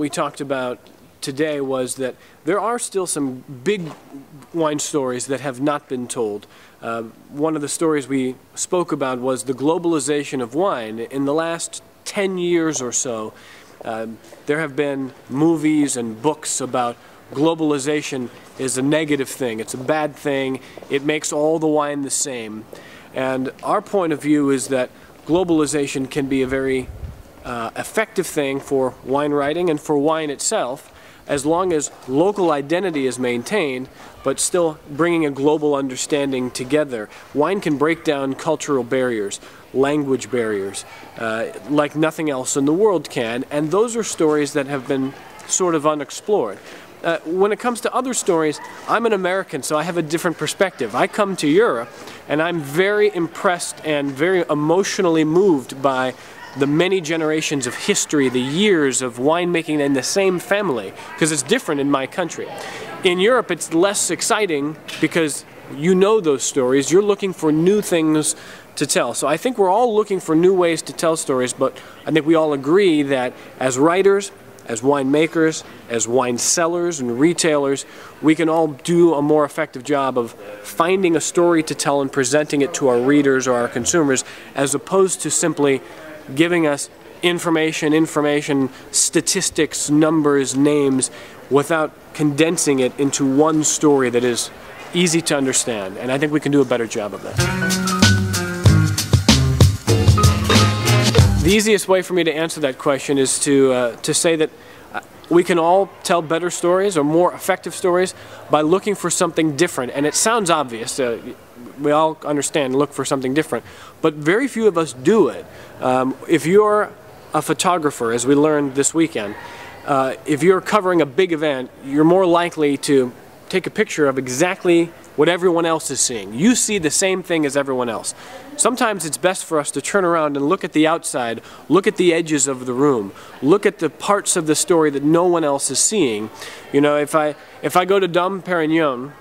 we talked about today was that there are still some big wine stories that have not been told. One of the stories we spoke about was the globalization of wine. In the last 10 years or so, there have been movies and books about globalization is a negative thing. It's a bad thing. It makes all the wine the same. And our point of view is that globalization can be a very effective thing for wine writing and for wine itself, as long as local identity is maintained, but still bringing a global understanding together. Wine can break down cultural barriers, language barriers, like nothing else in the world can, and those are stories that have been sort of unexplored. When it comes to other stories, I'm an American, so I have a different perspective. I come to Europe, and I'm very impressed and very emotionally moved by the many generations of history, the years of winemaking in the same family, because it's different in my country. In Europe, it's less exciting because you know those stories. You're looking for new things to tell. So I think we're all looking for new ways to tell stories, but I think we all agree that as writers, as winemakers, as wine sellers and retailers, we can all do a more effective job of finding a story to tell and presenting it to our readers or our consumers, as opposed to simply giving us information, statistics, numbers, names, without condensing it into one story that is easy to understand. And I think we can do a better job of that. The easiest way for me to answer that question is to say that we can all tell better stories or more effective stories by looking for something different. And it sounds obvious. We all understand, look for something different. But very few of us do it. If you're a photographer, as we learned this weekend, if you're covering a big event, you're more likely to take a picture of exactly what everyone else is seeing. You see the same thing as everyone else. Sometimes it's best for us to turn around and look at the outside, look at the edges of the room, look at the parts of the story that no one else is seeing. You know, if I go to Dom Perignon,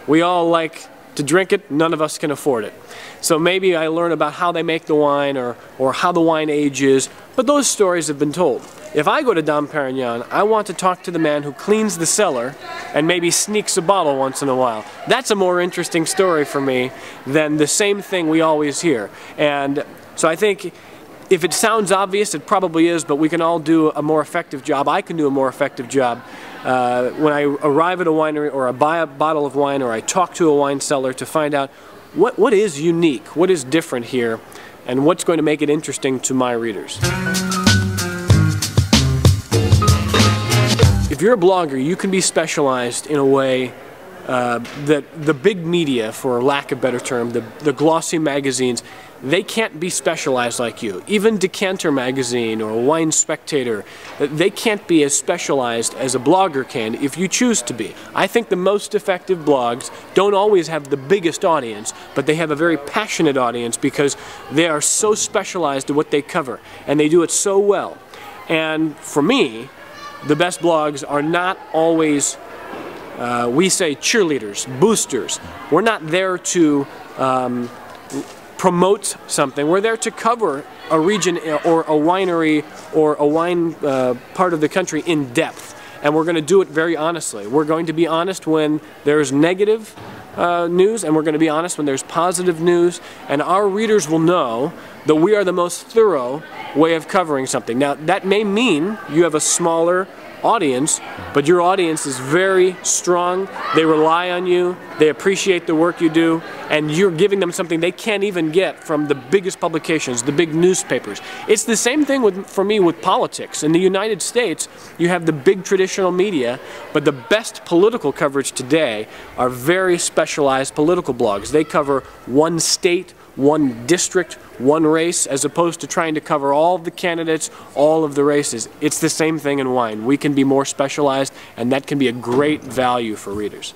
we all like to drink it, none of us can afford it. So maybe I learn about how they make the wine or how the wine ages, but those stories have been told. If I go to Dom Perignon, I want to talk to the man who cleans the cellar and maybe sneaks a bottle once in a while. That's a more interesting story for me than the same thing we always hear. And so I think if it sounds obvious, it probably is, but we can all do a more effective job. I can do a more effective job when I arrive at a winery or I buy a bottle of wine or I talk to a wine seller to find out what is unique, what is different here, and what's going to make it interesting to my readers. If you're a blogger, you can be specialized in a way that the big media, for lack of a better term, the glossy magazines, they can't be specialized like you. Even Decanter magazine or Wine Spectator, they can't be as specialized as a blogger can if you choose to be. I think the most effective blogs don't always have the biggest audience, but they have a very passionate audience because they are so specialized in what they cover, and they do it so well. And for me, the best blogs are not always, we say, cheerleaders, boosters. We're not there to promote something. We're there to cover a region or a winery or a wine part of the country in depth. And we're going to do it very honestly. We're going to be honest when there's negative news, and we're going to be honest when there's positive news. And our readers will know that we are the most thorough way of covering something. Now, that may mean you have a smaller audience, but your audience is very strong. They rely on you, they appreciate the work you do, and you're giving them something they can't even get from the biggest publications, the big newspapers. It's the same thing for me with politics. In the United States, you have the big traditional media, but the best political coverage today are very specialized political blogs. They cover one state, one district, one race, as opposed to trying to cover all of the candidates, all of the races. It's the same thing in wine. We can be more specialized, and that can be a great value for readers.